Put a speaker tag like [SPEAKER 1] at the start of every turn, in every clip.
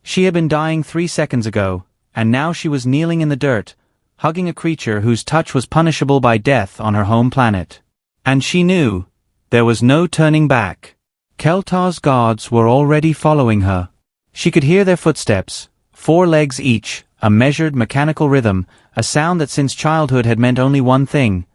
[SPEAKER 1] She had been dying 3 seconds ago, and now she was kneeling in the dirt, hugging a creature whose touch was punishable by death on her home planet. And she knew there was no turning back. Keltar's guards were already following her. She could hear their footsteps, 4 legs each, a measured mechanical rhythm, a sound that since childhood had meant only one thing.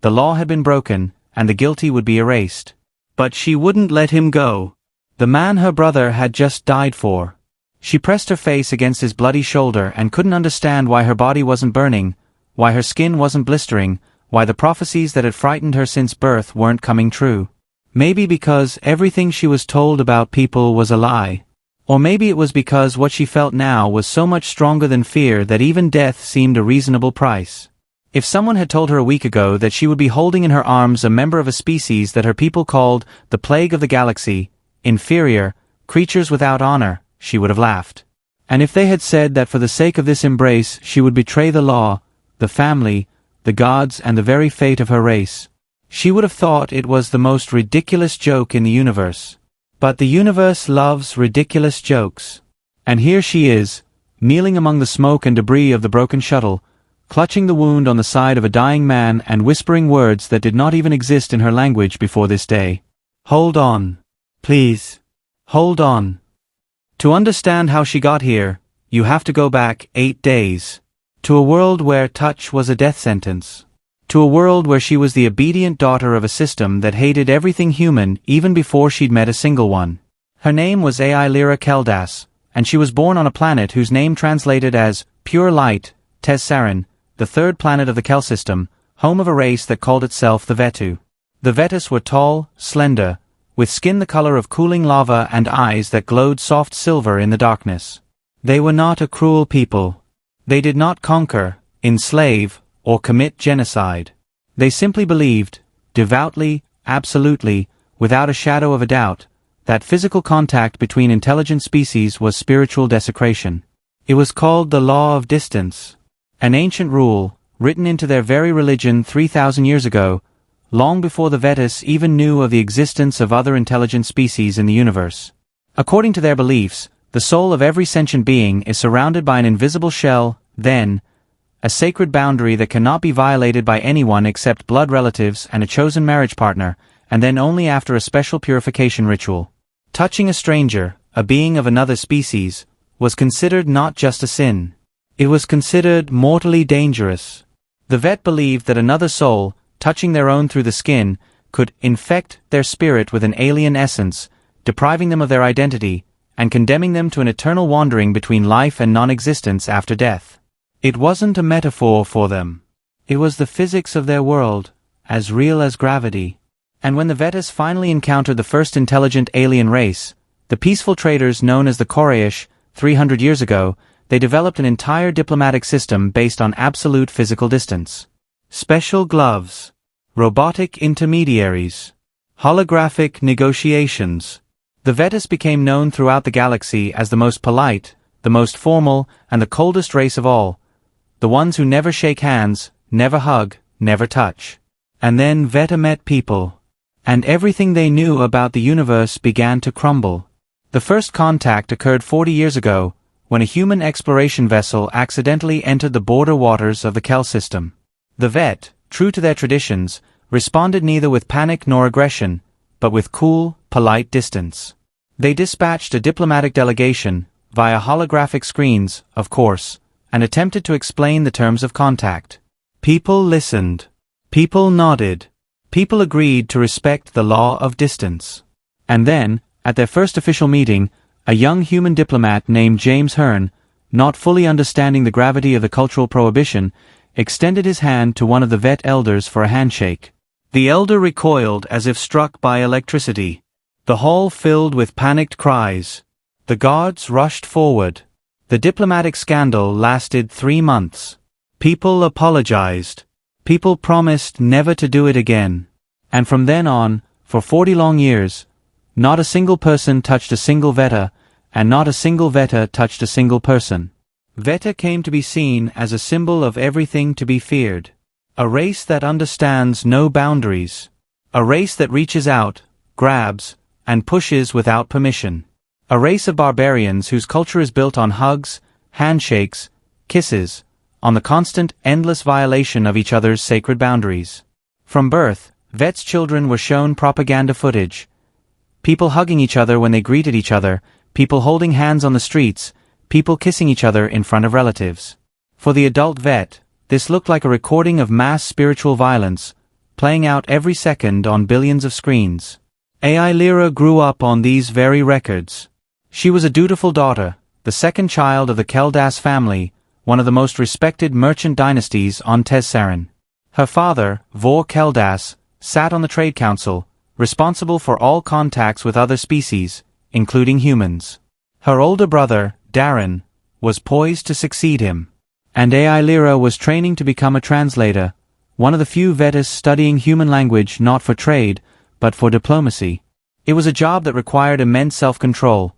[SPEAKER 1] The law had been broken, and the guilty would be erased. But she wouldn't let him go. The man her brother had just died for. She pressed her face against his bloody shoulder and couldn't understand why her body wasn't burning, why her skin wasn't blistering, why the prophecies that had frightened her since birth weren't coming true. Maybe because everything she was told about people was a lie. Or maybe it was because what she felt now was so much stronger than fear that even death seemed a reasonable price. If someone had told her a week ago that she would be holding in her arms a member of a species that her people called the plague of the galaxy, inferior, creatures without honor, she would have laughed. And if they had said that for the sake of this embrace she would betray the law, the family, the gods and the very fate of her race, she would have thought it was the most ridiculous joke in the universe. But the universe loves ridiculous jokes. And here she is, kneeling among the smoke and debris of the broken shuttle, clutching the wound on the side of a dying man and whispering words that did not even exist in her language before this day. Hold on. Please. Hold on. To understand how she got here, you have to go back 8 days. To a world where touch was a death sentence. To a world where she was the obedient daughter of a system that hated everything human even before she'd met a single one. Her name was Ai Lyra Keldas, and she was born on a planet whose name translated as Pure Light, Tes Sarin, the 3rd planet of the Kel system, home of a race that called itself the Vetu. The Vetus were tall, slender, with skin the color of cooling lava and eyes that glowed soft silver in the darkness. They were not a cruel people. They did not conquer, enslave, or commit genocide. They simply believed, devoutly, absolutely, without a shadow of a doubt, that physical contact between intelligent species was spiritual desecration. It was called the law of distance, an ancient rule, written into their very religion 3,000 years ago, long before the Vetus even knew of the existence of other intelligent species in the universe. According to their beliefs, the soul of every sentient being is surrounded by an invisible shell, then, a sacred boundary that cannot be violated by anyone except blood relatives and a chosen marriage partner, and then only after a special purification ritual. Touching a stranger, a being of another species, was considered not just a sin. It was considered mortally dangerous. The Vet believed that another soul, touching their own through the skin, could infect their spirit with an alien essence, depriving them of their identity, and condemning them to an eternal wandering between life and non-existence after death. It wasn't a metaphor for them. It was the physics of their world, as real as gravity. And when the Vetus finally encountered the first intelligent alien race, the peaceful traders known as the Koreish, 300 years ago, they developed an entire diplomatic system based on absolute physical distance. Special gloves, robotic intermediaries, holographic negotiations. The Vetus became known throughout the galaxy as the most polite, the most formal, and the coldest race of all. The ones who never shake hands, never hug, never touch. And then Veta met people. And everything they knew about the universe began to crumble. The first contact occurred 40 years ago, when a human exploration vessel accidentally entered the border waters of the Kel system. The Vet, true to their traditions, responded neither with panic nor aggression, but with cool, polite distance. They dispatched a diplomatic delegation, via holographic screens, of course, and attempted to explain the terms of contact. People listened. People nodded. People agreed to respect the law of distance. And then, at their first official meeting, a young human diplomat named James Hearn, not fully understanding the gravity of the cultural prohibition, extended his hand to one of the Vet elders for a handshake. The elder recoiled as if struck by electricity. The hall filled with panicked cries. The guards rushed forward. The diplomatic scandal lasted 3 months. People apologized. People promised never to do it again. And from then on, for 40 long years, not a single person touched a single Veta, and not a single Veta touched a single person. Veta came to be seen as a symbol of everything to be feared. A race that understands no boundaries. A race that reaches out, grabs, and pushes without permission. A race of barbarians whose culture is built on hugs, handshakes, kisses, on the constant, endless violation of each other's sacred boundaries. From birth, vets' children were shown propaganda footage. People hugging each other when they greeted each other, people holding hands on the streets, people kissing each other in front of relatives. For the adult vet, this looked like a recording of mass spiritual violence, playing out every second on billions of screens. AI Lyra grew up on these very records. She was a dutiful daughter, the second child of the Keldas family, one of the most respected merchant dynasties on Tezsarin. Her father, Vor Keldas, sat on the Trade Council, responsible for all contacts with other species, including humans. Her older brother, Darren, was poised to succeed him. And AI Lyra was training to become a translator, one of the few Vetas studying human language not for trade, but for diplomacy. It was a job that required immense self-control,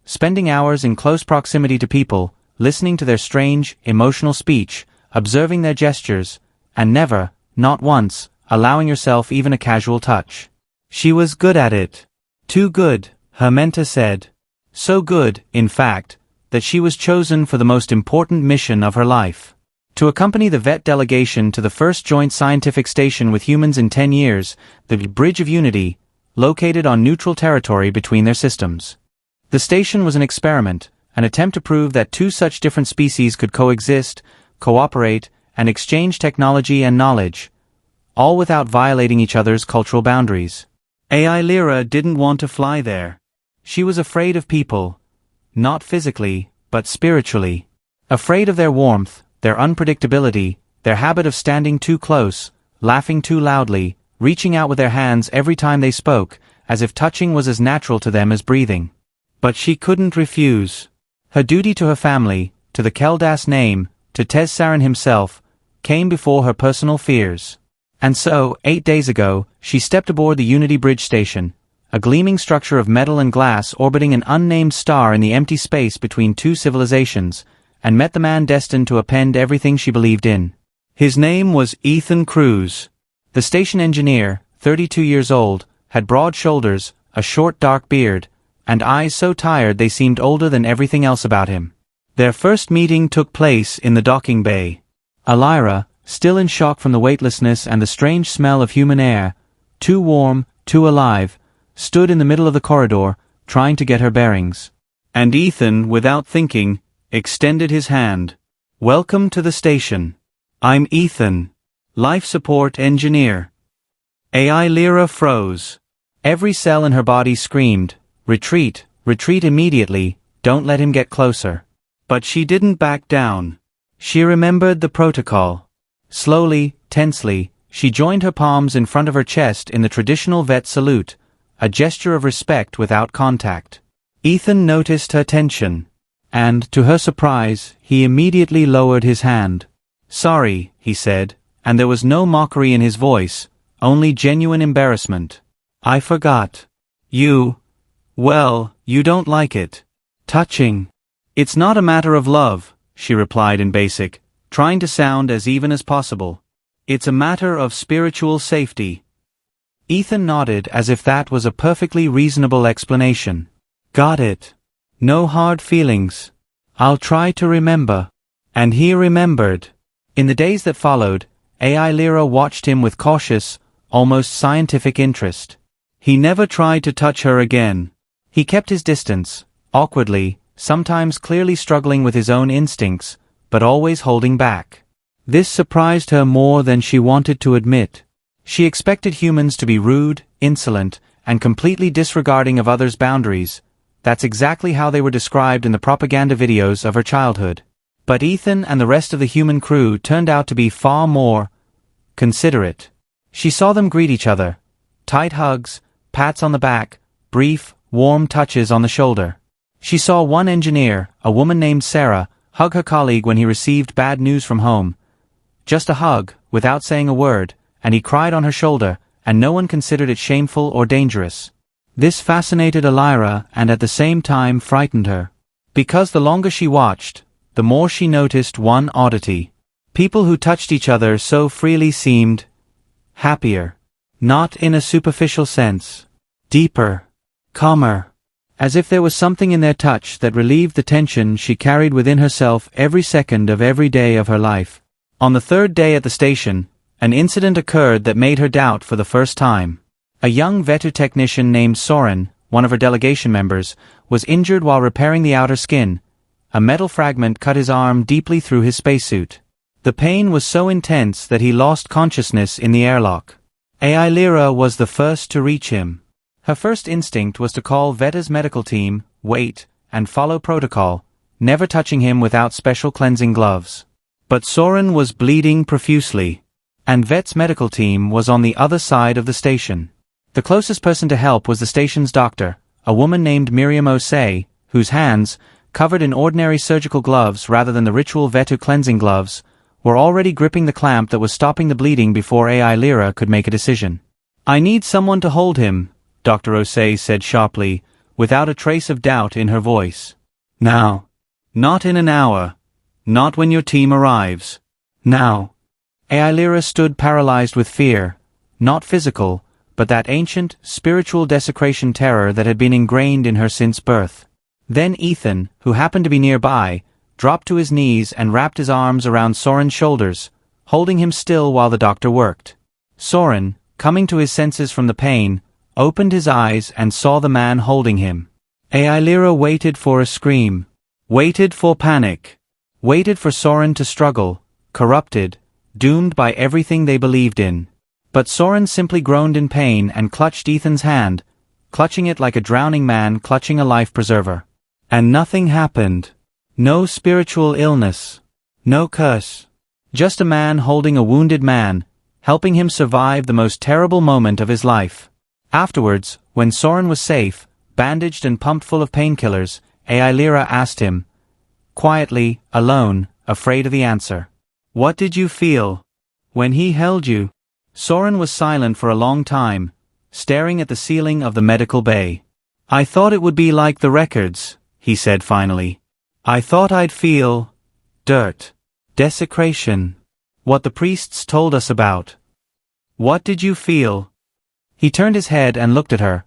[SPEAKER 1] spending hours in close proximity to people, listening to their strange, emotional speech, observing their gestures, and never, not once, allowing yourself even a casual touch. She was good at it. Too good, her mentor said. So good, in fact, that she was chosen for the most important mission of her life. To accompany the vet delegation to the first joint scientific station with humans in 10 years, the Bridge of Unity, located on neutral territory between their systems. The station was an experiment, an attempt to prove that two such different species could coexist, cooperate, and exchange technology and knowledge, all without violating each other's cultural boundaries. AI Lyra didn't want to fly there. She was afraid of people, not physically, but spiritually. Afraid of their warmth, their unpredictability, their habit of standing too close, laughing too loudly, reaching out with their hands every time they spoke, as if touching was as natural to them as breathing. But she couldn't refuse. Her duty to her family, to the Keldas name, to Tezsarin himself, came before her personal fears. And so, 8 days ago, she stepped aboard the Unity Bridge Station, a gleaming structure of metal and glass orbiting an unnamed star in the empty space between two civilizations, and met the man destined to append everything she believed in. His name was Ethan Cruz. The station engineer, 32 years old, had broad shoulders, a short dark beard, and eyes so tired they seemed older than everything else about him. Their first meeting took place in the docking bay. Lyra, still in shock from the weightlessness and the strange smell of human air, too warm, too alive, stood in the middle of the corridor, trying to get her bearings. And Ethan, without thinking, extended his hand. "Welcome to the station. I'm Ethan, life support engineer." AI Lyra froze. Every cell in her body screamed, "Retreat, retreat immediately, don't let him get closer." But she didn't back down. She remembered the protocol. Slowly, tensely, she joined her palms in front of her chest in the traditional vet salute, a gesture of respect without contact. Ethan noticed her tension, and, to her surprise, he immediately lowered his hand. "Sorry," he said, and there was no mockery in his voice, only genuine embarrassment. "I forgot. Well, you don't like it. Touching." "It's not a matter of love," she replied in basic, trying to sound as even as possible. "It's a matter of spiritual safety." Ethan nodded as if that was a perfectly reasonable explanation. "Got it. No hard feelings. I'll try to remember." And he remembered. In the days that followed, AI Lyra watched him with cautious, almost scientific interest. He never tried to touch her again. He kept his distance, awkwardly, sometimes clearly struggling with his own instincts, but always holding back. This surprised her more than she wanted to admit. She expected humans to be rude, insolent, and completely disregarding of others' boundaries. That's exactly how they were described in the propaganda videos of her childhood. But Ethan and the rest of the human crew turned out to be far more considerate. She saw them greet each other. Tight hugs, pats on the back, brief, warm touches on the shoulder. She saw one engineer, a woman named Sarah, hug her colleague when he received bad news from home. Just a hug, without saying a word, and he cried on her shoulder, and no one considered it shameful or dangerous. This fascinated Lyra and at the same time frightened her. Because the longer she watched, the more she noticed one oddity. People who touched each other so freely seemed happier. Not in a superficial sense. Deeper. Calmer. as if there was something in their touch that relieved the tension she carried within herself every second of every day of her life. On the third day at the station, an incident occurred that made her doubt for the first time. A young Vetu technician named Soren, one of her delegation members, was injured while repairing the outer skin. A metal fragment cut his arm deeply through his spacesuit. The pain was so intense that he lost consciousness in the airlock. AI Lyra was the first to reach him. Her first instinct was to call Veta's medical team, wait, and follow protocol, never touching him without special cleansing gloves. But Soren was bleeding profusely, and Vet's medical team was on the other side of the station. The closest person to help was the station's doctor, a woman named Miriam Osei, whose hands, covered in ordinary surgical gloves rather than the ritual Vetu cleansing gloves, were already gripping the clamp that was stopping the bleeding before AI Lyra could make a decision. "I need someone to hold him," Dr. Osei said sharply, without a trace of doubt in her voice. "Now. Not in an hour. Not when your team arrives. Now." AI Lyra stood paralyzed with fear, not physical, but that ancient, spiritual desecration terror that had been ingrained in her since birth. Then Ethan, who happened to be nearby, dropped to his knees and wrapped his arms around Soren's shoulders, holding him still while the doctor worked. Soren, coming to his senses from the pain, opened his eyes and saw the man holding him. AI Lyra waited for a scream, waited for panic, waited for Soren to struggle, corrupted, doomed by everything they believed in. But Soren simply groaned in pain and clutched Ethan's hand, clutching it like a drowning man clutching a life preserver. And nothing happened. No spiritual illness. No curse. Just a man holding a wounded man, helping him survive the most terrible moment of his life. Afterwards, when Soren was safe, bandaged and pumped full of painkillers, AI Lyra asked him, quietly, alone, afraid of the answer. "What did you feel when he held you?" Soren was silent for a long time, staring at the ceiling of the medical bay. "I thought it would be like the records," he said finally. "I thought I'd feel dirt, desecration, what the priests told us about. What did you feel?" He turned his head and looked at her,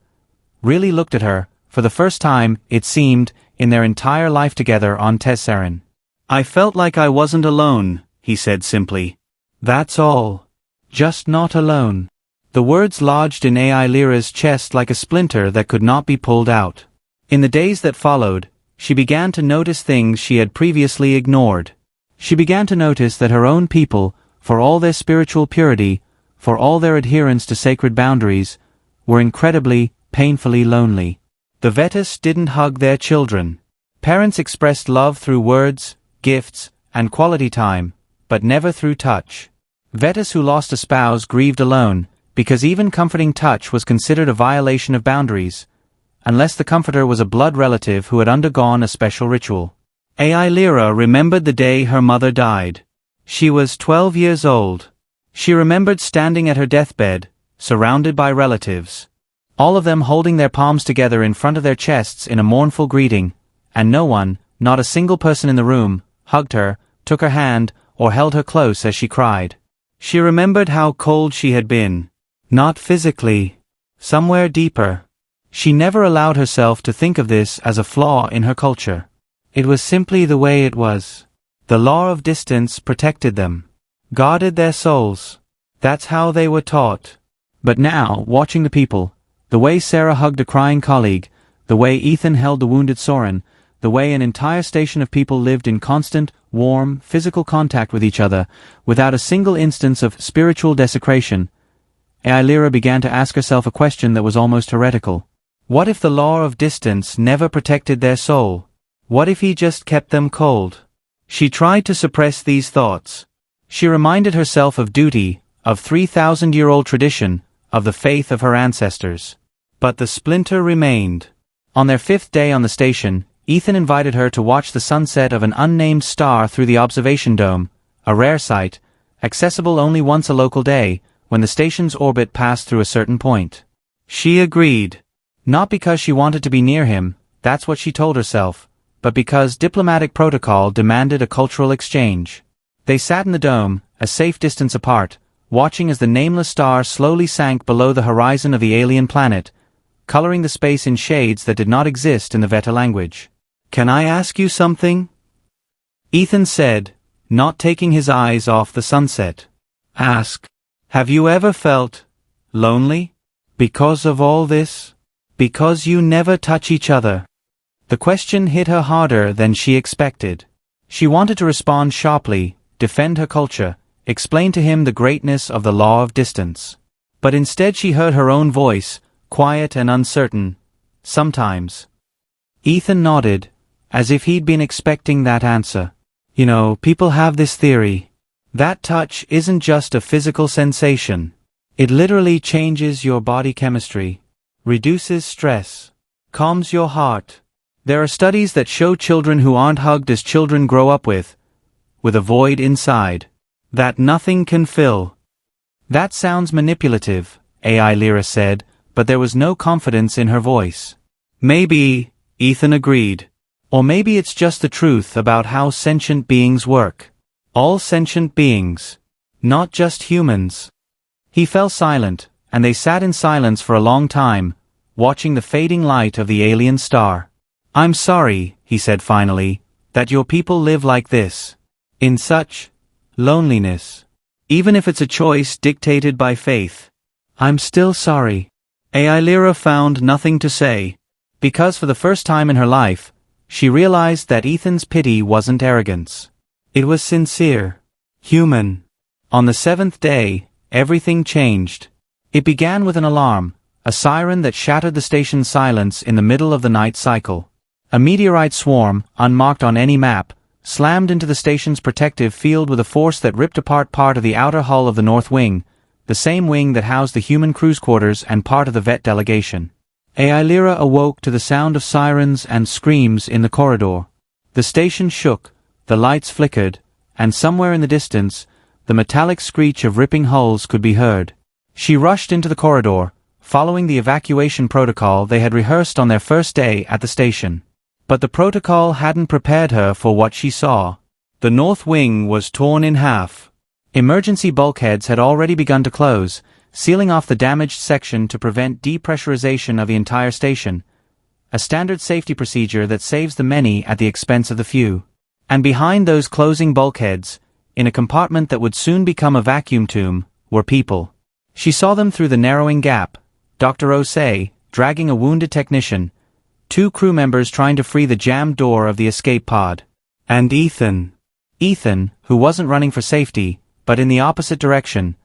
[SPEAKER 1] really looked at her, for the first time, it seemed, in their entire life together on Tessaren. "I felt like I wasn't alone," he said simply. "That's all. Just not alone." The words lodged in AI Lyra's chest like a splinter that could not be pulled out. In the days that followed, she began to notice things she had previously ignored. She began to notice that her own people, for all their spiritual purity, for all their adherence to sacred boundaries, were incredibly, painfully lonely. The Vetus didn't hug their children. Parents expressed love through words, gifts, and quality time, but never through touch. Vetus who lost a spouse grieved alone, because even comforting touch was considered a violation of boundaries, unless the comforter was a blood relative who had undergone a special ritual. AI Lyra remembered the day her mother died. She was 12 years old. She remembered standing at her deathbed, surrounded by relatives, all of them holding their palms together in front of their chests in a mournful greeting, and no one, not a single person in the room, hugged her, took her hand, or held her close as she cried. She remembered how cold she had been. Not physically. Somewhere deeper. She never allowed herself to think of this as a flaw in her culture. It was simply the way it was. The law of distance protected them, guarded their souls. That's how they were taught. But now, watching the people, the way Sarah hugged a crying colleague, the way Ethan held the wounded Soren, the way an entire station of people lived in constant, warm, physical contact with each other, without a single instance of spiritual desecration, AI Lyra began to ask herself a question that was almost heretical. What if the law of distance never protected their soul? What if he just kept them cold? She tried to suppress these thoughts. She reminded herself of duty, of 3,000-year-old tradition, of the faith of her ancestors. But the splinter remained. On their 5th day on the station, Ethan invited her to watch the sunset of an unnamed star through the observation dome, a rare sight, accessible only once a local day, when the station's orbit passed through a certain point. She agreed. Not because she wanted to be near him, that's what she told herself, but because diplomatic protocol demanded a cultural exchange. They sat in the dome, a safe distance apart, watching as the nameless star slowly sank below the horizon of the alien planet, coloring the space in shades that did not exist in the Veta language. "Can I ask you something?" Ethan said, not taking his eyes off the sunset. "Ask. Have you ever felt lonely? Because of all this? Because you never touch each other?" The question hit her harder than she expected. She wanted to respond sharply, defend her culture, explain to him the greatness of the law of distance. But instead she heard her own voice, quiet and uncertain. "Sometimes." Ethan nodded, as if he'd been expecting that answer. "You know, people have this theory. That touch isn't just a physical sensation. It literally changes your body chemistry, reduces stress, calms your heart. There are studies that show children who aren't hugged as children grow up with a void inside that nothing can fill." "That sounds manipulative," AI Lyra said, but there was no confidence in her voice. "Maybe," Ethan agreed. "Or maybe it's just the truth about how sentient beings work. All sentient beings. Not just humans." He fell silent, and they sat in silence for a long time, watching the fading light of the alien star. "I'm sorry," he said finally, "that your people live like this. In such loneliness. Even if it's a choice dictated by faith. I'm still sorry." AI Lyra found nothing to say, because for the first time in her life, she realized that Ethan's pity wasn't arrogance. It was sincere. Human. On the 7th day, everything changed. It began with an alarm, a siren that shattered the station's silence in the middle of the night cycle. A meteorite swarm, unmarked on any map, slammed into the station's protective field with a force that ripped apart part of the outer hull of the North Wing, the same wing that housed the human cruise quarters and part of the Vet delegation. AI Lyra awoke to the sound of sirens and screams in the corridor. The station shook, the lights flickered, and somewhere in the distance, the metallic screech of ripping hulls could be heard. She rushed into the corridor, following the evacuation protocol they had rehearsed on their first day at the station. But the protocol hadn't prepared her for what she saw. The North Wing was torn in half. Emergency bulkheads had already begun to close, sealing off the damaged section to prevent depressurization of the entire station, a standard safety procedure that saves the many at the expense of the few. And behind those closing bulkheads, in a compartment that would soon become a vacuum tomb, were people. She saw them through the narrowing gap, Dr. Osei, dragging a wounded technician, 2 crew members trying to free the jammed door of the escape pod. And Ethan. Ethan, who wasn't running for safety, but in the opposite direction,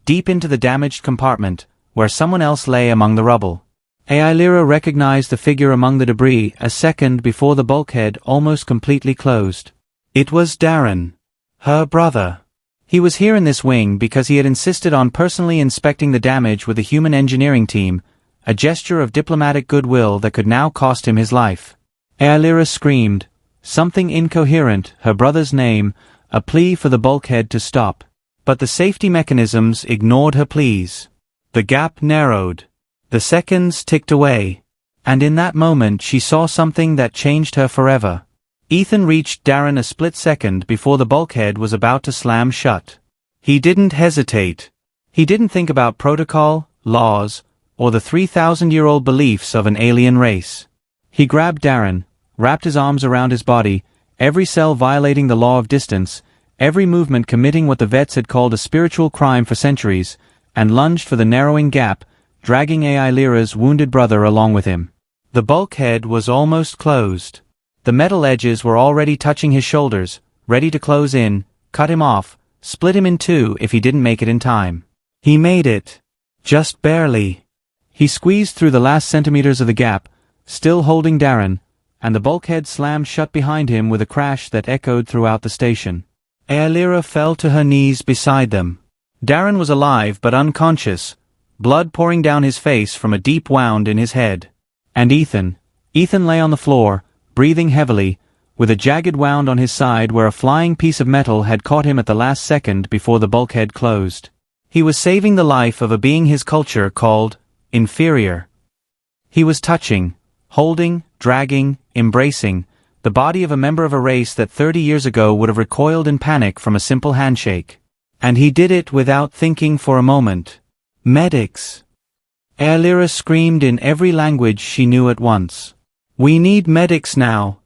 [SPEAKER 1] deep into the damaged compartment, where someone else lay among the rubble. AI Lyra recognized the figure among the debris a second before the bulkhead almost completely closed. It was Darren. Her brother. He was here in this wing because he had insisted on personally inspecting the damage with the human engineering team, a gesture of diplomatic goodwill that could now cost him his life. AI Lyra screamed, something incoherent, her brother's name, a plea for the bulkhead to stop. But the safety mechanisms ignored her pleas. The gap narrowed. The seconds ticked away. And in that moment she saw something that changed her forever. Ethan reached Darren a split second before the bulkhead was about to slam shut. He didn't hesitate. He didn't think about protocol, laws, or the 3,000-year-old beliefs of an alien race. He grabbed Darren, wrapped his arms around his body, every cell violating the law of distance, every movement committing what the vets had called a spiritual crime for centuries, and lunged for the narrowing gap, dragging AI Lyra's wounded brother along with him. The bulkhead was almost closed. The metal edges were already touching his shoulders, ready to close in, cut him off, split him in two if he didn't make it in time. He made it. Just barely. He squeezed through the last centimeters of the gap, still holding Darren, and the bulkhead slammed shut behind him with a crash that echoed throughout the station. AI Lyra fell to her knees beside them. Darren was alive but unconscious, blood pouring down his face from a deep wound in his head. And Ethan lay on the floor, breathing heavily, with a jagged wound on his side where a flying piece of metal had caught him at the last second before the bulkhead closed. He was saving the life of a being his culture called inferior. He was touching, holding, dragging, embracing, the body of a member of a race that 30 years ago would have recoiled in panic from a simple handshake. And he did it without thinking for a moment. Medics. Aelira screamed in every language she knew at once. We need medics now.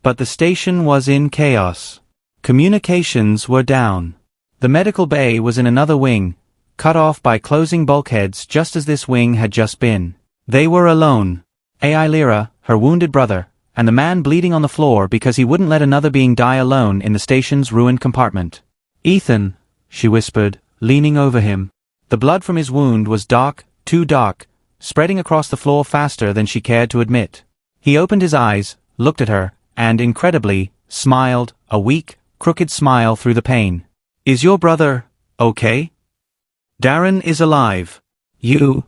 [SPEAKER 1] But the station was in chaos. Communications were down. The medical bay was in another wing, cut off by closing bulkheads just as this wing had just been. They were alone. Aelira, her wounded brother, and the man bleeding on the floor because he wouldn't let another being die alone in the station's ruined compartment. Ethan, she whispered, leaning over him. The blood from his wound was dark, too dark, spreading across the floor faster than she cared to admit. He opened his eyes, looked at her, and incredibly, smiled, a weak, crooked smile through the pain. Is your brother okay? Darren is alive. You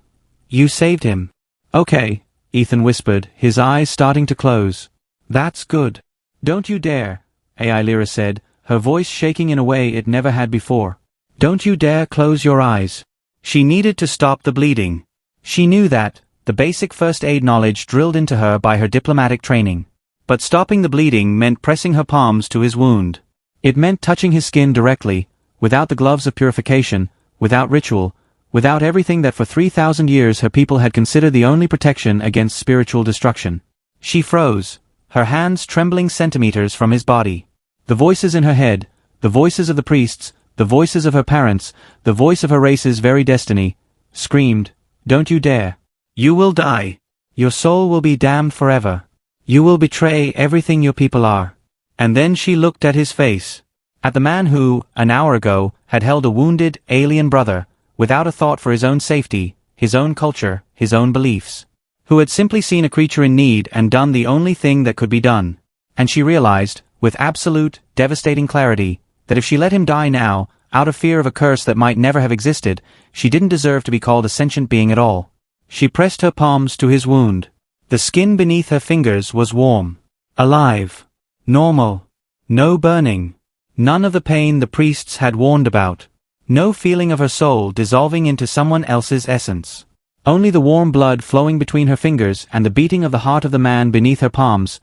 [SPEAKER 1] saved him. Okay, Ethan whispered, his eyes starting to close. That's good. Don't you dare, Aelira said, her voice shaking in a way it never had before. Don't you dare close your eyes. She needed to stop the bleeding. She knew that, the basic first aid knowledge drilled into her by her diplomatic training. But stopping the bleeding meant pressing her palms to his wound. It meant touching his skin directly, without the gloves of purification, without ritual, without everything that for 3,000 years her people had considered the only protection against spiritual destruction. She froze, her hands trembling centimeters from his body. The voices in her head, the voices of the priests, the voices of her parents, the voice of her race's very destiny, screamed, Don't you dare. You will die. Your soul will be damned forever. You will betray everything your people are. And then she looked at his face. At the man who, an hour ago, had held a wounded, alien brother, without a thought for his own safety, his own culture, his own beliefs. Who had simply seen a creature in need and done the only thing that could be done. And she realized, with absolute, devastating clarity, that if she let him die now, out of fear of a curse that might never have existed, she didn't deserve to be called a sentient being at all. She pressed her palms to his wound. The skin beneath her fingers was warm. Alive. Normal. No burning. None of the pain the priests had warned about. No feeling of her soul dissolving into someone else's essence. Only the warm blood flowing between her fingers and the beating of the heart of the man beneath her palms,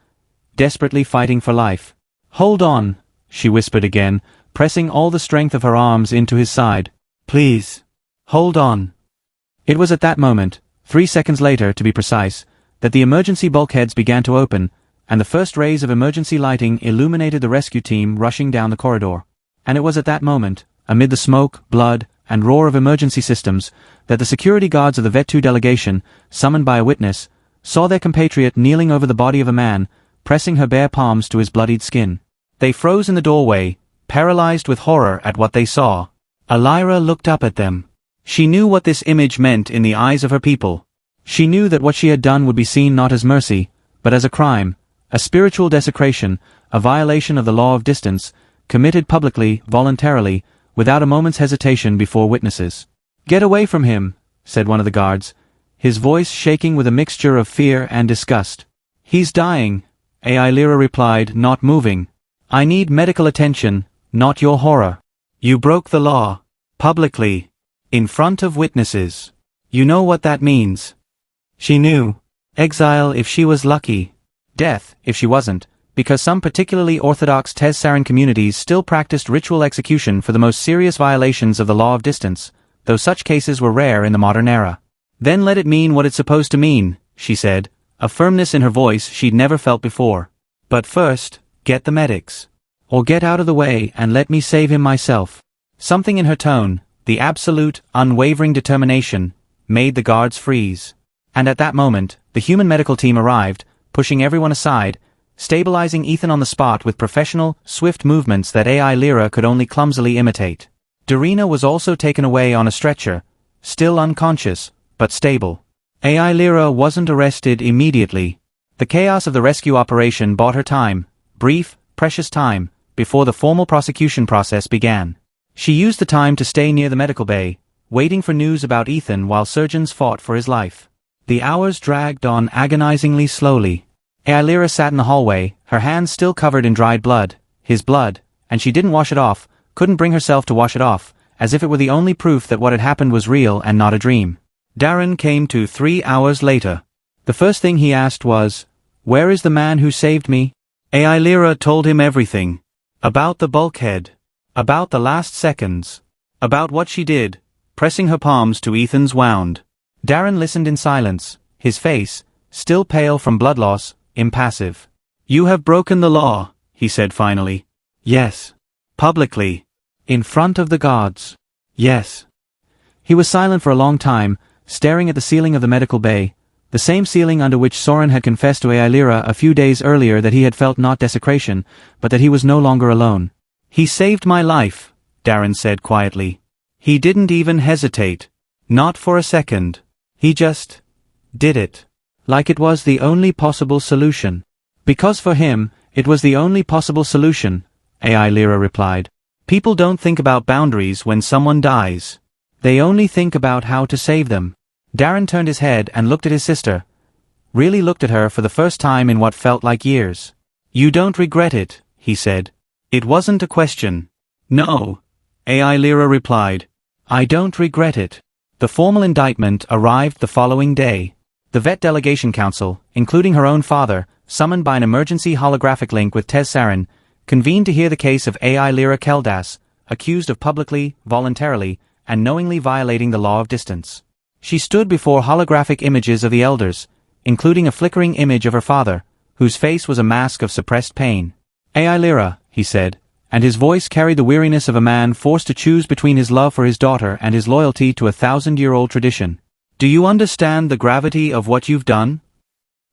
[SPEAKER 1] desperately fighting for life. Hold on, she whispered again, pressing all the strength of her arms into his side. Please. Hold on. It was at that moment, 3 seconds later to be precise, that the emergency bulkheads began to open, and the first rays of emergency lighting illuminated the rescue team rushing down the corridor. And it was at that moment, amid the smoke, blood, and roar of emergency systems, that the security guards of the Vet 2 delegation, summoned by a witness, saw their compatriot kneeling over the body of a man, pressing her bare palms to his bloodied skin. They froze in the doorway, paralyzed with horror at what they saw. Aelira looked up at them. She knew what this image meant in the eyes of her people. She knew that what she had done would be seen not as mercy, but as a crime, a spiritual desecration, a violation of the law of distance, committed publicly, voluntarily, without a moment's hesitation before witnesses. Get away from him, said one of the guards, his voice shaking with a mixture of fear and disgust. He's dying, Aelira replied, not moving. I need medical attention, not your horror. You broke the law. Publicly. In front of witnesses. You know what that means. She knew. Exile if she was lucky. Death if she wasn't, because some particularly orthodox Tezsaran communities still practiced ritual execution for the most serious violations of the law of distance, though such cases were rare in the modern era. Then let it mean what it's supposed to mean, she said, a firmness in her voice she'd never felt before. But first, get the medics. Or get out of the way and let me save him myself. Something in her tone, the absolute, unwavering determination, made the guards freeze. And at that moment, the human medical team arrived, pushing everyone aside, stabilizing Ethan on the spot with professional, swift movements that Aelira could only clumsily imitate. Darina was also taken away on a stretcher, still unconscious, but stable. Aelira wasn't arrested immediately. The chaos of the rescue operation bought her time, brief, precious time, before the formal prosecution process began. She used the time to stay near the medical bay, waiting for news about Ethan while surgeons fought for his life. The hours dragged on agonizingly slowly. Aelira sat in the hallway, her hands still covered in dried blood, his blood, and she didn't wash it off, couldn't bring herself to wash it off, as if it were the only proof that what had happened was real and not a dream. Darren came to 3 hours later. The first thing he asked was, "Where is the man who saved me?" Aelira told him everything. About the bulkhead. About the last seconds. About what she did, pressing her palms to Ethan's wound. Darren listened in silence, his face, still pale from blood loss, impassive. "You have broken the law," he said finally. "Yes." "Publicly." "In front of the gods." "Yes." He was silent for a long time, staring at the ceiling of the medical bay, the same ceiling under which Soren had confessed to Lyra a few days earlier that he had felt not desecration, but that he was no longer alone. "He saved my life," Darren said quietly. "He didn't even hesitate. Not for a second. He just did it. Like it was the only possible solution." "Because for him, it was the only possible solution," Lyra replied. "People don't think about boundaries when someone dies. They only think about how to save them." Darren turned his head and looked at his sister. Really looked at her for the first time in what felt like years. "You don't regret it," he said. "It wasn't a question." "No," Lyra replied. "I don't regret it." The formal indictment arrived the following day. The Vet Delegation Council, including her own father, summoned by an emergency holographic link with Tez Saren, convened to hear the case of Lyra Keldas, accused of publicly, voluntarily, and knowingly violating the law of distance. She stood before holographic images of the elders, including a flickering image of her father, whose face was a mask of suppressed pain. "Lyra," he said, and his voice carried the weariness of a man forced to choose between his love for his daughter and his loyalty to a 1,000-year-old tradition. "Do you understand the gravity of what you've done?"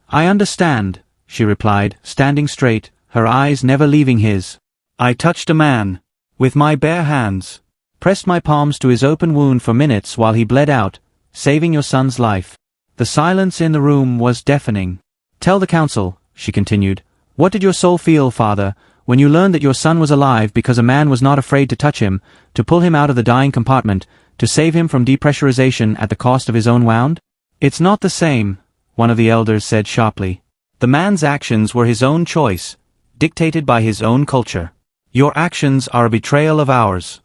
[SPEAKER 1] "I understand," she replied, standing straight, her eyes never leaving his. "I touched a man. With my bare hands. Pressed my palms to his open wound for minutes while he bled out, saving your son's life." The silence in the room was deafening. "Tell the council," she continued, "what did your soul feel, father, when you learned that your son was alive because a man was not afraid to touch him, to pull him out of the dying compartment, to save him from depressurization at the cost of his own wound?" "It's not the same," one of the elders said sharply. "The man's actions were his own choice, dictated by his own culture. Your actions are a betrayal of ours."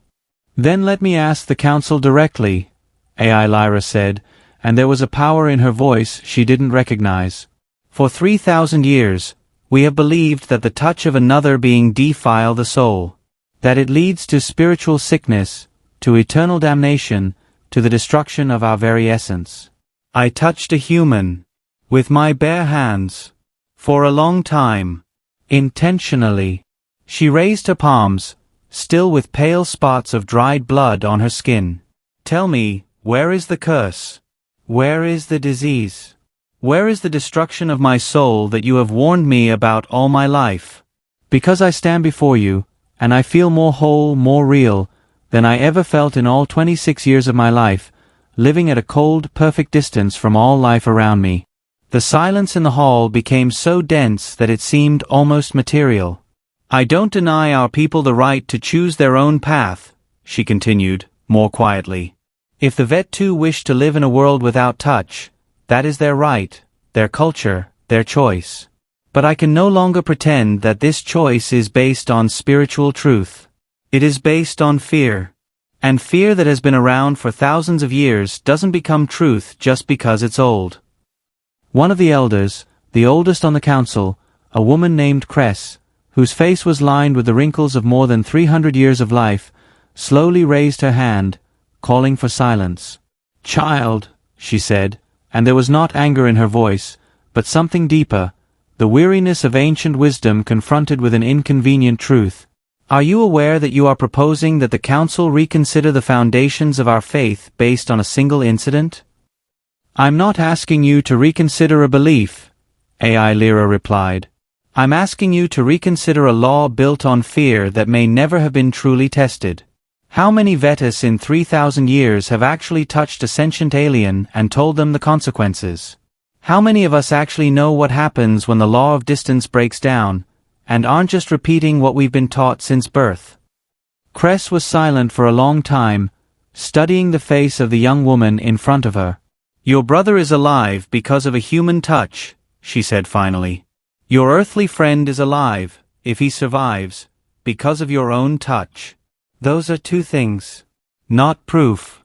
[SPEAKER 1] "Then let me ask the council directly," Lyra said, and there was a power in her voice she didn't recognize. "For 3,000 years, we have believed that the touch of another being defile the soul, that it leads to spiritual sickness, to eternal damnation, to the destruction of our very essence. I touched a human, with my bare hands, for a long time, intentionally." She raised her palms, still with pale spots of dried blood on her skin. "Tell me, where is the curse? Where is the disease? Where is the destruction of my soul that you have warned me about all my life? Because I stand before you, and I feel more whole, more real, than I ever felt in all 26 years of my life, living at a cold, perfect distance from all life around me." The silence in the hall became so dense that it seemed almost material. "I don't deny our people the right to choose their own path," she continued, more quietly. "If the Vet too wish to live in a world without touch, that is their right, their culture, their choice. But I can no longer pretend that this choice is based on spiritual truth. It is based on fear. And fear that has been around for thousands of years doesn't become truth just because it's old." One of the elders, the oldest on the council, a woman named Cress, whose face was lined with the wrinkles of more than 300 years of life, slowly raised her hand, calling for silence. "Child," she said, and there was not anger in her voice, but something deeper, the weariness of ancient wisdom confronted with an inconvenient truth. "Are you aware that you are proposing that the council reconsider the foundations of our faith based on a single incident?" "I'm not asking you to reconsider a belief," Lyra replied. "I'm asking you to reconsider a law built on fear that may never have been truly tested. How many Vetus in 3,000 years have actually touched a sentient alien and told them the consequences? How many of us actually know what happens when the law of distance breaks down, and aren't just repeating what we've been taught since birth?" Cress was silent for a long time, studying the face of the young woman in front of her. "Your brother is alive because of a human touch," she said finally. "Your earthly friend is alive, if he survives, because of your own touch. Those are two things. Not proof.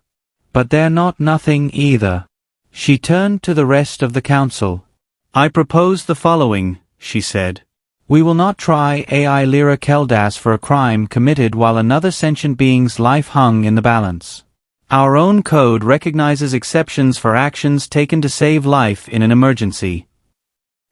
[SPEAKER 1] But they're not nothing either." She turned to the rest of the council. "I propose the following," she said. "We will not try Lyra Keldas for a crime committed while another sentient being's life hung in the balance. Our own code recognizes exceptions for actions taken to save life in an emergency.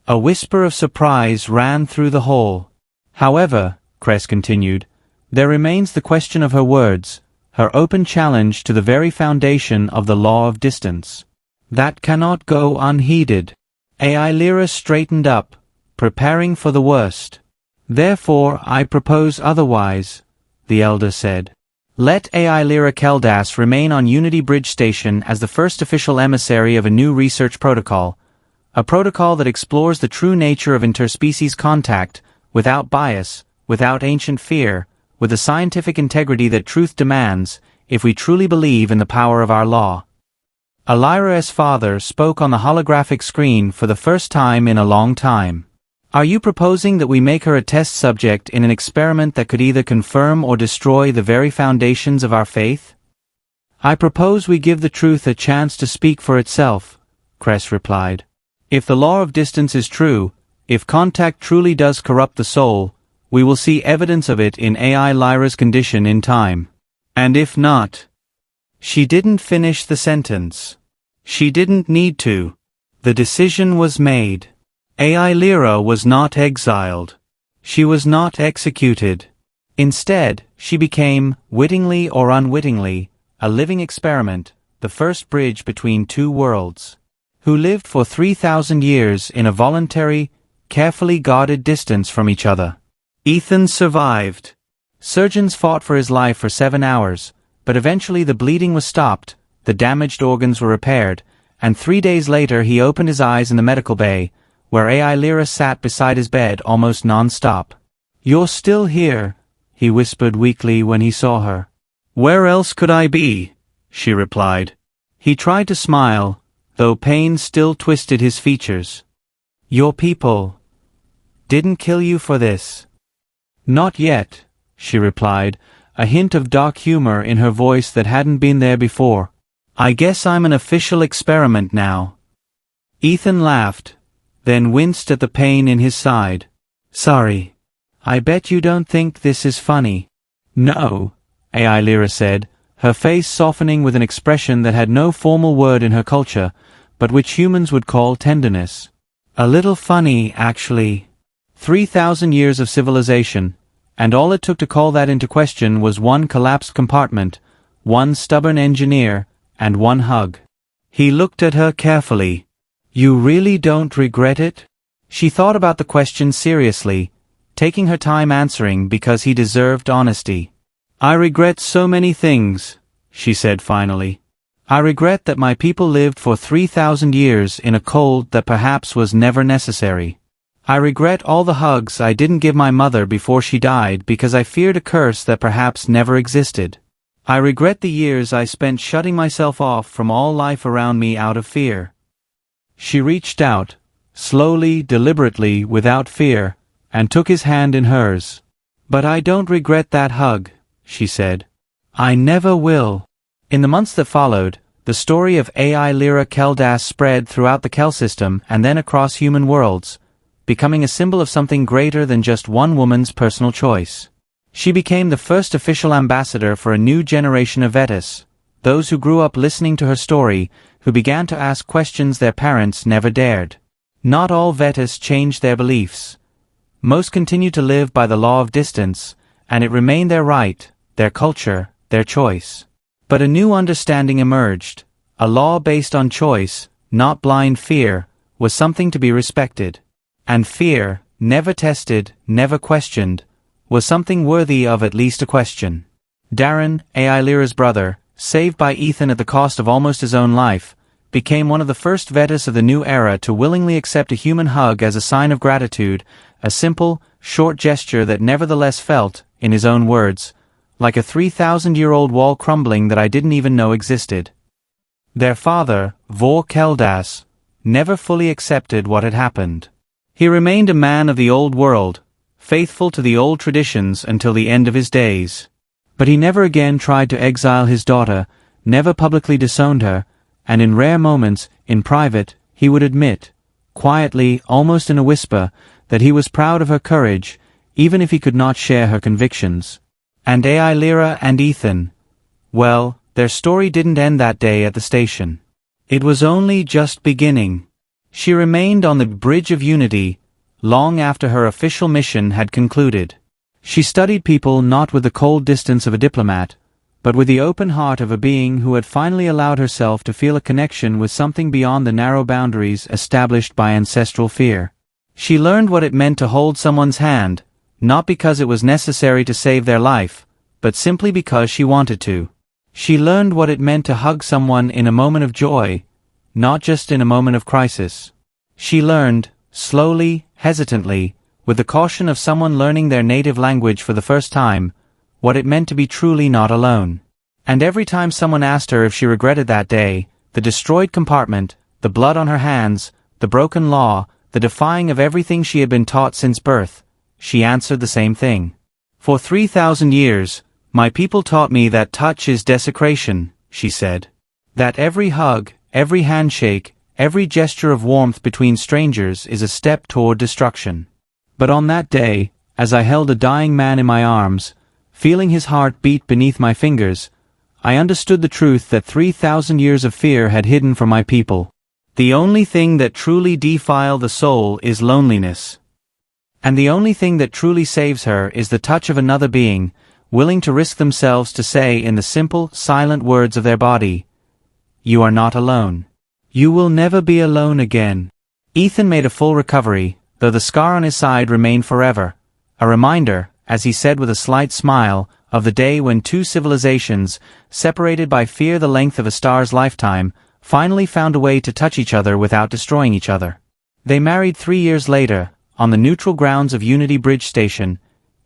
[SPEAKER 1] A whisper of surprise ran through the hall. However, Cress continued, there remains the question of her words, her open challenge to the very foundation of the law of distance. That cannot go unheeded. AI Lyra straightened up, preparing for the worst. Therefore I propose otherwise, the elder said. Let AI Lyra Keldas remain on Unity Bridge Station as the first official emissary of a new research protocol, a protocol that explores the true nature of interspecies contact, without bias, without ancient fear, with the scientific integrity that truth demands, if we truly believe in the power of our law. Lyra's father spoke on the holographic screen for the first time in a long time. Are you proposing that we make her a test subject in an experiment that could either confirm or destroy the very foundations of our faith? I propose we give the truth a chance to speak for itself, Cress replied. If the law of distance is true, if contact truly does corrupt the soul, we will see evidence of it in AI Lyra's condition in time. And if not... She didn't finish the sentence. She didn't need to. The decision was made. AI Lyra was not exiled. She was not executed. Instead, she became, wittingly or unwittingly, a living experiment, the first bridge between two worlds, who lived for 3,000 years in a voluntary, carefully guarded distance from each other. Ethan survived. Surgeons fought for his life for 7 hours, but eventually the bleeding was stopped, the damaged organs were repaired, and 3 days later he opened his eyes in the medical bay, where AI Lyra sat beside his bed almost non-stop. You're still here, he whispered weakly when he saw her. Where else could I be? She replied. He tried to smile, though pain still twisted his features. Your people didn't kill you for this. Not yet, she replied, a hint of dark humor in her voice that hadn't been there before. I guess I'm an official experiment now. Ethan laughed, then winced at the pain in his side. Sorry. I bet you don't think this is funny. No, AI Lyra said, her face softening with an expression that had no formal word in her culture, but which humans would call tenderness. A little funny, actually. 3,000 years of civilization, and all it took to call that into question was one collapsed compartment, one stubborn engineer, and one hug. He looked at her carefully. You really don't regret it? She thought about the question seriously, taking her time answering because he deserved honesty. I regret so many things, she said finally. I regret that my people lived for 3,000 years in a cold that perhaps was never necessary. I regret all the hugs I didn't give my mother before she died because I feared a curse that perhaps never existed. I regret the years I spent shutting myself off from all life around me out of fear. She reached out, slowly, deliberately, without fear, and took his hand in hers. But I don't regret that hug, she said. I never will. In the months that followed, the story of AI Lyra Keldas spread throughout the Kel system and then across human worlds, becoming a symbol of something greater than just one woman's personal choice. She became the first official ambassador for a new generation of Vetus, those who grew up listening to her story, who began to ask questions their parents never dared. Not all Vetus changed their beliefs. Most continued to live by the law of distance, and it remained their right, their culture, their choice. But a new understanding emerged. A law based on choice, not blind fear, was something to be respected. And fear, never tested, never questioned, was something worthy of at least a question. Darren, AI Lyra's brother, saved by Ethan at the cost of almost his own life, became one of the first Vetus of the new era to willingly accept a human hug as a sign of gratitude, a simple, short gesture that nevertheless felt, in his own words, like a 3,000-year-old wall crumbling that I didn't even know existed. Their father, Vor Keldas, never fully accepted what had happened. He remained a man of the old world, faithful to the old traditions until the end of his days. But he never again tried to exile his daughter, never publicly disowned her, and in rare moments, in private, he would admit, quietly, almost in a whisper, that he was proud of her courage, even if he could not share her convictions. And AI Lyra and Ethan, well, their story didn't end that day at the station. It was only just beginning. She remained on the Bridge of Unity, long after her official mission had concluded. She studied people not with the cold distance of a diplomat, but with the open heart of a being who had finally allowed herself to feel a connection with something beyond the narrow boundaries established by ancestral fear. She learned what it meant to hold someone's hand, not because it was necessary to save their life, but simply because she wanted to. She learned what it meant to hug someone in a moment of joy, not just in a moment of crisis. She learned, slowly, hesitantly, with the caution of someone learning their native language for the first time, what it meant to be truly not alone. And every time someone asked her if she regretted that day, the destroyed compartment, the blood on her hands, the broken law, the defying of everything she had been taught since birth, she answered the same thing. For 3,000 years, my people taught me that touch is desecration, she said. That every hug, every handshake, every gesture of warmth between strangers is a step toward destruction. But on that day, as I held a dying man in my arms, feeling his heart beat beneath my fingers, I understood the truth that 3,000 years of fear had hidden from my people. The only thing that truly defiles the soul is loneliness. And the only thing that truly saves her is the touch of another being, willing to risk themselves to say in the simple, silent words of their body, "You are not alone. You will never be alone again." Ethan made a full recovery, though the scar on his side remained forever, a reminder, as he said with a slight smile, of the day when two civilizations, separated by fear the length of a star's lifetime, finally found a way to touch each other without destroying each other. They married 3 years later, on the neutral grounds of Unity Bridge Station,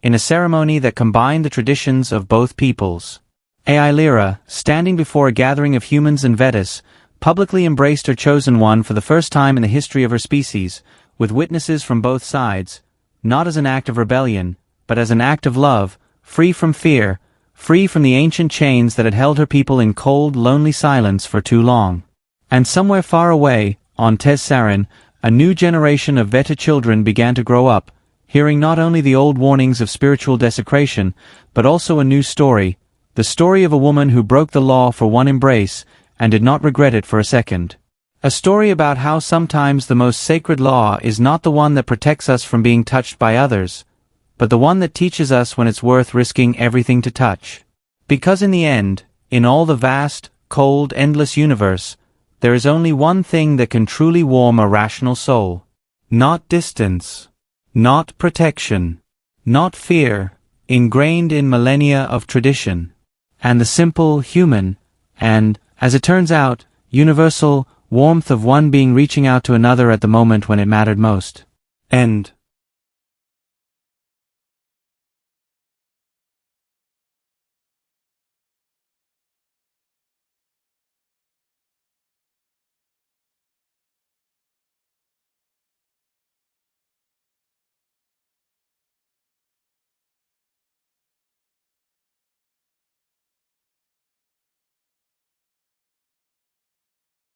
[SPEAKER 1] in a ceremony that combined the traditions of both peoples. Ai Lyra, standing before a gathering of humans in Vetus, publicly embraced her chosen one for the first time in the history of her species, with witnesses from both sides, not as an act of rebellion, but as an act of love, free from fear, free from the ancient chains that had held her people in cold, lonely silence for too long. And somewhere far away, on Tes Sarin, a new generation of Veta children began to grow up, hearing not only the old warnings of spiritual desecration, but also a new story, the story of a woman who broke the law for one embrace, and did not regret it for a second. A story about how sometimes the most sacred law is not the one that protects us from being touched by others, but the one that teaches us when it's worth risking everything to touch. Because in the end, in all the vast, cold, endless universe, there is only one thing that can truly warm a rational soul. Not distance. Not protection. Not fear, ingrained in millennia of tradition. And the simple, human, and, as it turns out, universal warmth of one being reaching out to another at the moment when it mattered most. End.